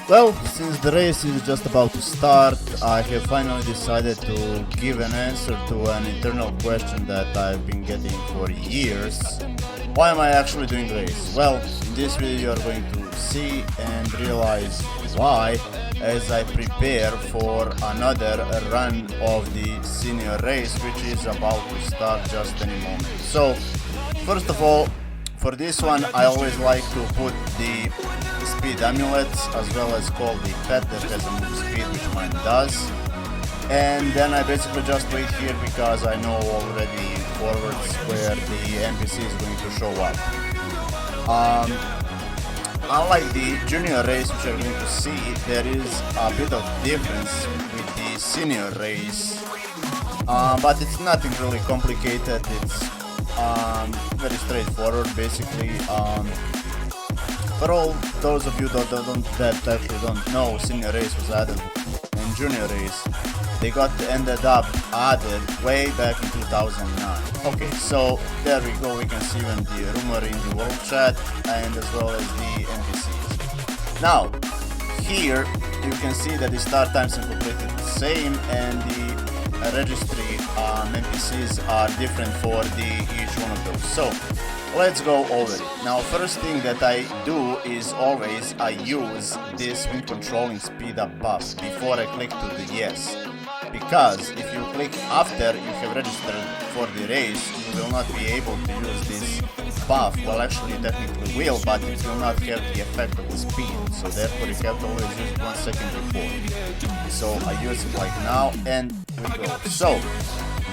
Well, since the race is just about to start, I have finally decided to give an answer to an internal question that I've been getting for years. Why am I actually doing the race? Well, in this video you are going to see and realize why as I prepare for another run of the senior race, which is about to start just any moment. So, first of all, for this one I always like to put the speed amulets as well as call the pet that has a move speed, which mine does. And then I basically just wait here because I know already forwards where the NPC is going to show up. Unlike the junior race, which you're going to see, there is a bit of difference with the senior race, but it's nothing really complicated. It's very straightforward, basically. For all those of you that actually don't know, senior race was added in junior race. They ended up added way back in 2009. Okay, so there we go. We can see even the rumor in the world chat and as well as the NPCs. Now, here you can see that the start times are completely the same and the registry NPCs are different for each one of those. So let's go over it. Now, first thing that I do is always I use this wind controlling speed up buff before I click to the yes. Because if you click after you have registered for the race, you will not be able to use this buff. Well, actually you technically will, but it will not have the effect of the speed. So therefore you have to always use it 1 second before. So I use it like now and we go. So,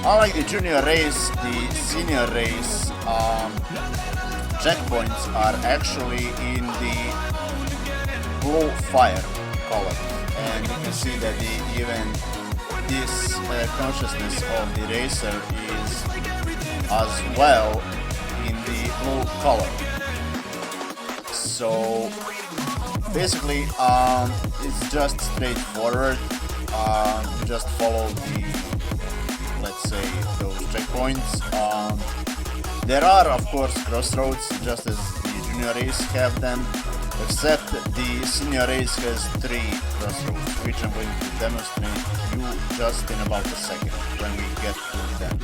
unlike the junior race, the senior race checkpoints are actually in the blue fire color. And you can see that even this consciousness of the racer is as well in the blue color. So basically it's just straightforward. You just follow the, let's say, those checkpoints. There are of course crossroads, just as the junior race have them, except the senior race has 3 crossroads, which I'm going to demonstrate you just in about a second when we get to them.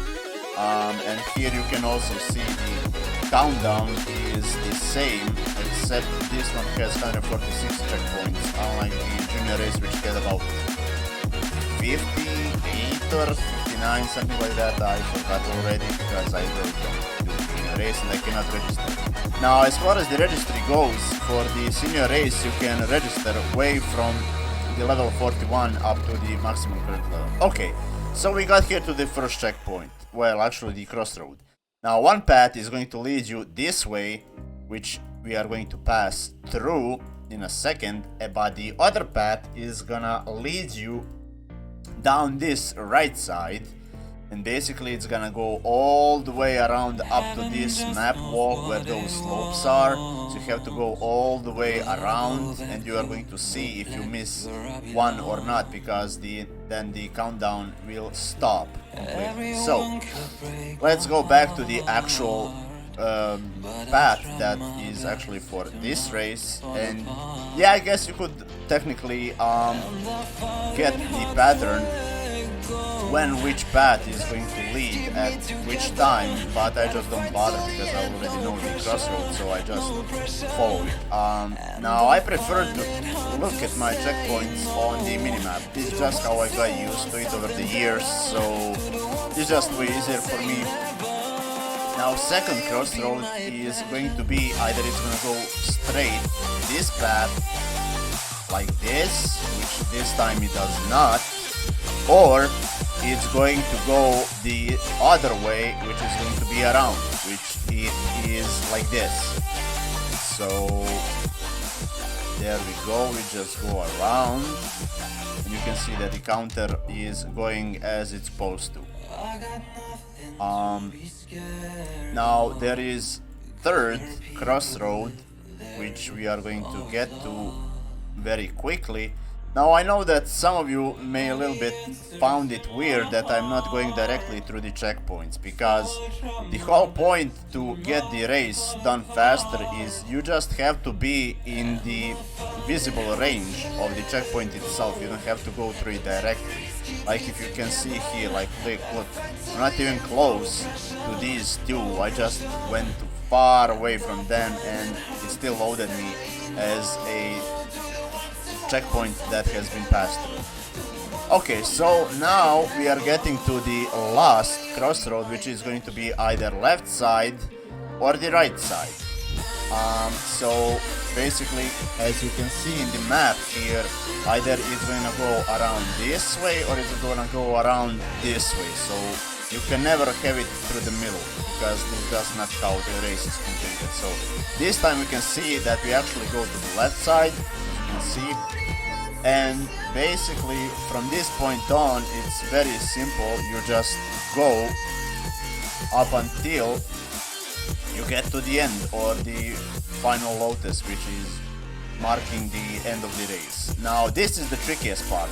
And here you can also see the countdown is the same, except this one has 146 checkpoints, unlike the junior race which had about 58 or 59, something like that. I forgot already because I really don't do junior race and I cannot register. Now, as far as the registry goes, for the senior race you can register way from the level 41 up to the maximum current level. Okay, so we got here to the first checkpoint. Well, actually the crossroad. Now, one path is going to lead you this way, which we are going to pass through in a second, but the other path is gonna lead you down this right side, and basically it's gonna go all the way around up to this map wall where those slopes are. So you have to go all the way around and you are going to see if you miss one or not, because then the countdown will stop completely. So let's go back to the actual path that is actually for this race. And yeah, I guess you could technically get the pattern when which path is going to lead at which time, but I just don't bother because I already know the crossroads, so I just follow it. Now I prefer to look at my checkpoints on the minimap. This is just how I got used to it over the years, so it's just way easier for me. Now, second crossroad is going to be either it's going to go straight this path like this, which this time it does not, or it's going to go the other way, which is going to be around, which it is like this. So there we go, we just go around and you can see that the counter is going as it's supposed to. Now there is third crossroad, which we are going to get to very quickly, Now I know that some of you may a little bit found it weird that I'm not going directly through the checkpoints, because the whole point to get the race done faster is you just have to be in the visible range of the checkpoint itself. You don't have to go through it directly. Like if you can see here, like look, I'm not even close to these two. I just went far away from them and it still loaded me as a checkpoint that has been passed through. Okay, so now we are getting to the last crossroad, which is going to be either left side or the right side. So basically, as you can see in the map here, either it's going to go around this way or it's going to go around this way. So you can never have it through the middle, because this is just not how the race is completed. So this time we can see that we actually go to the left side, as you can see. And basically from this point on it's very simple. You just go up until you get to the end, or the final lotus, which is marking the end of the race. Now this is the trickiest part,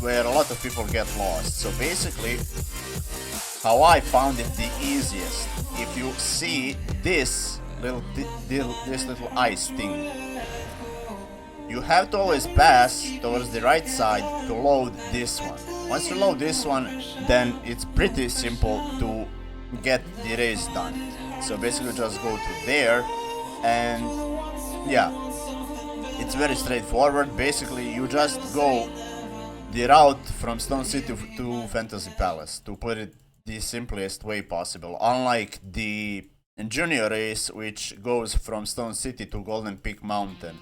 where a lot of people get lost. So basically, how I found it the easiest, if you see this little ice thing, you have to always pass towards the right side to load this one. Once you load this one, then it's pretty simple to get the race done. So basically just go to there, and yeah, it's very straightforward. Basically you just go the route from Stone City to Fantasy Palace, to put it the simplest way possible, unlike the junior race, which goes from Stone City to Golden Peak Mountain.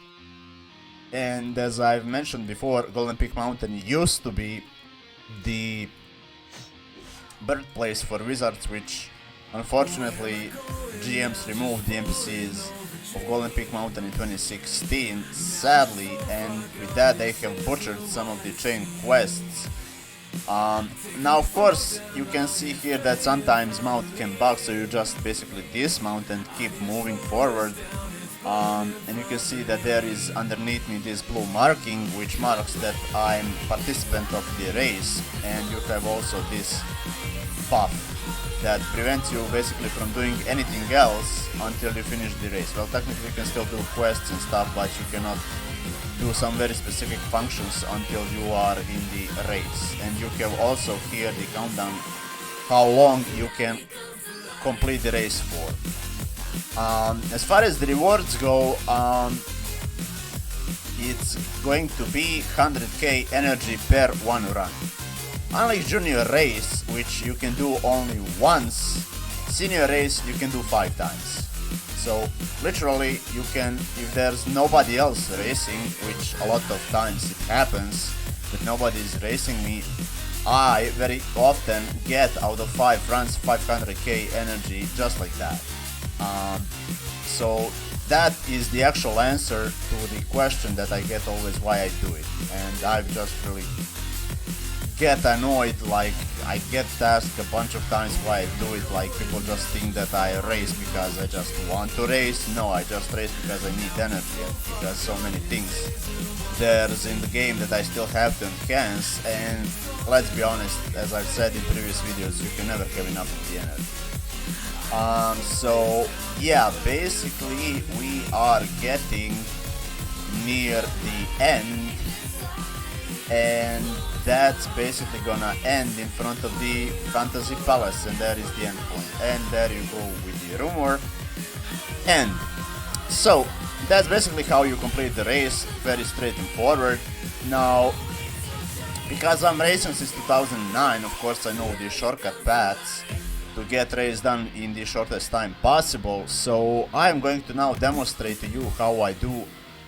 And as I've mentioned before, Golden Peak Mountain used to be the birthplace for wizards, which unfortunately GMs removed the NPCs of Golden Peak Mountain in 2016, sadly, and with that they have butchered some of the chain quests. Now of course you can see here that sometimes mount can bug, so you just basically dismount and keep moving forward. And you can see that there is underneath me this blue marking, which marks that I'm participant of the race, and you have also this buff that prevents you basically from doing anything else until you finish the race. Well, technically you can still do quests and stuff, but you cannot do some very specific functions until you are in the race. And you have also here the countdown how long you can complete the race for. As far as the rewards go, it's going to be 100k energy per one run. Unlike junior race, which you can do only once, senior race you can do 5 times. So literally you can, if there's nobody else racing, which a lot of times it happens that nobody is racing me, I very often get out of 5 runs 500k energy just like that. So that is the actual answer to the question that I get always why I do it. And I've just really get annoyed, like I get asked a bunch of times why I do it, like people just think that I race because I just want to race. No, I just race because I need energy, because so many things there's in the game that I still have to enhance, and let's be honest, as I've said in previous videos, you can never have enough of the energy. So yeah, basically we are getting near the end, and that's basically gonna end in front of the Fantasy Palace, and there is the end point. And there you go with the rumor. And so that's basically how you complete the race, very straightforward. Now, because I'm racing since 2009, of course I know the shortcut paths to get race done in the shortest time possible, so I'm going to now demonstrate to you how I do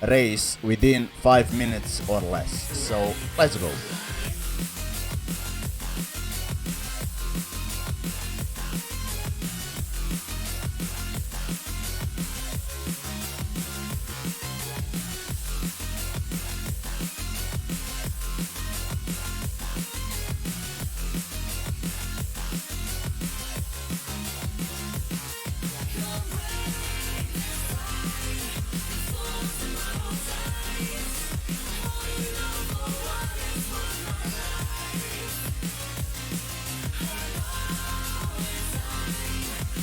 race within 5 minutes or less. So let's go.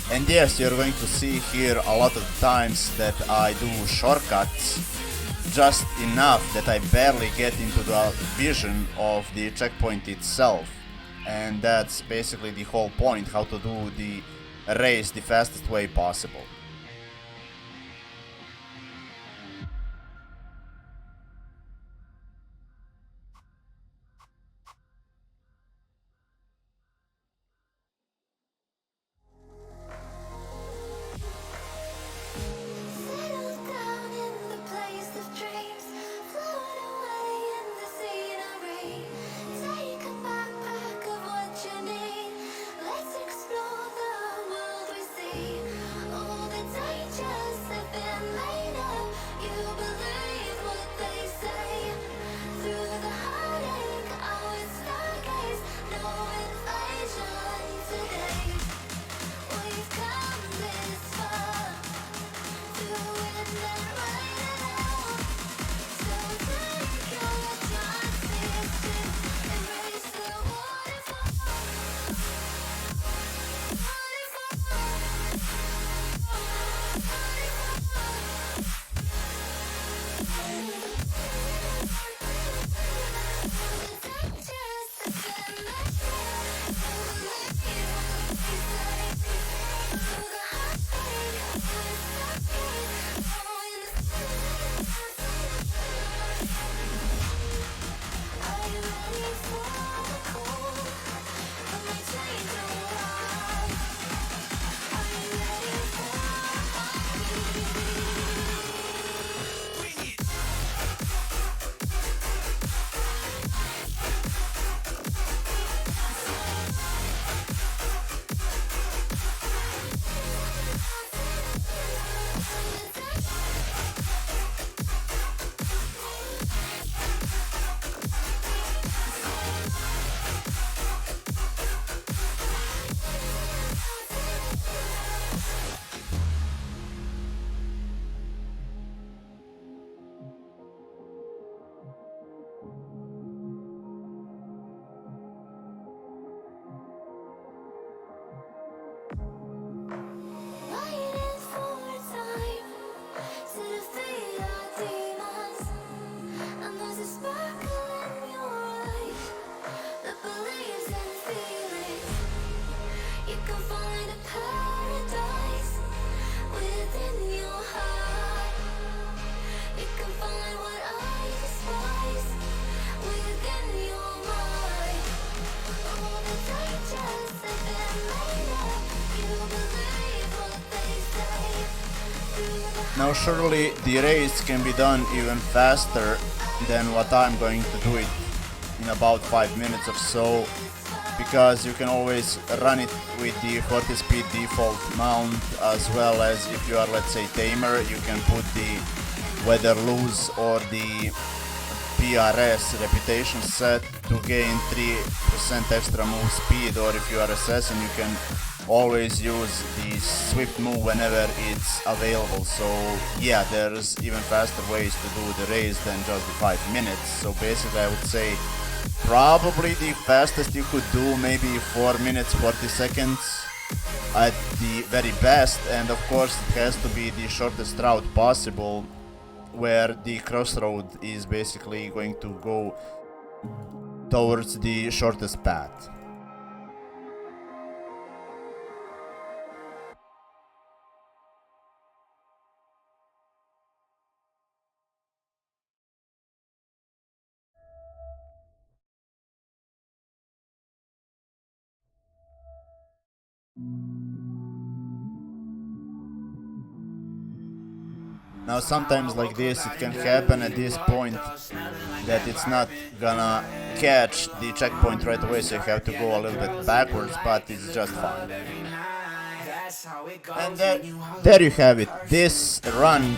And yes, you're going to see here a lot of times that I do shortcuts just enough that I barely get into the vision of the checkpoint itself. And that's basically the whole point, how to do the race the fastest way possible. Now surely the race can be done even faster than what I'm going to do it in about 5 minutes or so, because you can always run it with the 40 speed default mount, as well as if you are, let's say, tamer, you can put the weather loose or the PRS reputation set to gain 3% extra move speed, or if you are assassin you can always use the swift move whenever it's available. So yeah, there's even faster ways to do the race than just the 5 minutes. So basically I would say probably the fastest you could do maybe 4 minutes 40 seconds at the very best, and of course it has to be the shortest route possible, where the crossroad is basically going to go towards the shortest path. Now sometimes like this it can happen at this point that it's not gonna catch the checkpoint right away, so you have to go a little bit backwards, but it's just fine. And there you have it. This run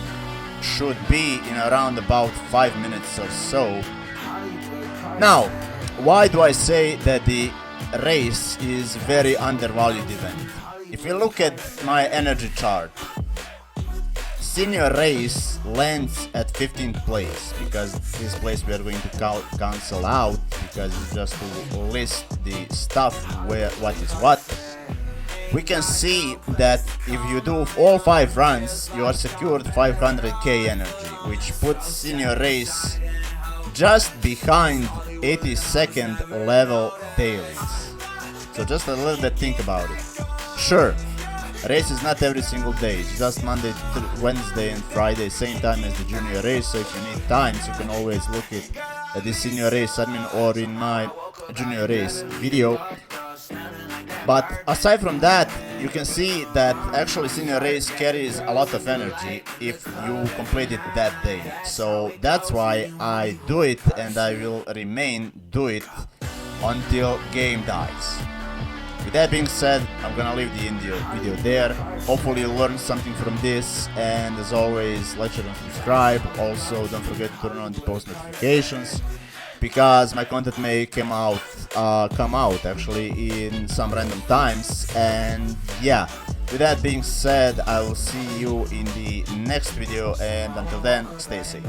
should be in around about 5 minutes or so. Now, why do I say that the race is very undervalued event? If you look at my energy chart, senior race lands at 15th place, because this place we are going to cancel out because it's just to list the stuff, where what is what. we can see that if you do all 5 runs, you are secured 500k energy, which puts senior race just behind 82nd level dailies. So just a little bit think about it. Sure, race is not every single day, it's just Monday, Wednesday and Friday, same time as the junior race, so if you need times you can always look at the senior race admin or in my junior race video. But aside from that, you can see that actually senior race carries a lot of energy if you complete it that day. So that's why I do it, and I will remain do it until game dies. With that being said, I'm gonna leave the video there. Hopefully you learned something from this, and as always, like, share and subscribe. Also, don't forget to turn on the post notifications, because my content may come out actually in some random times. And yeah, with that being said, I will see you in the next video, and until then, stay safe.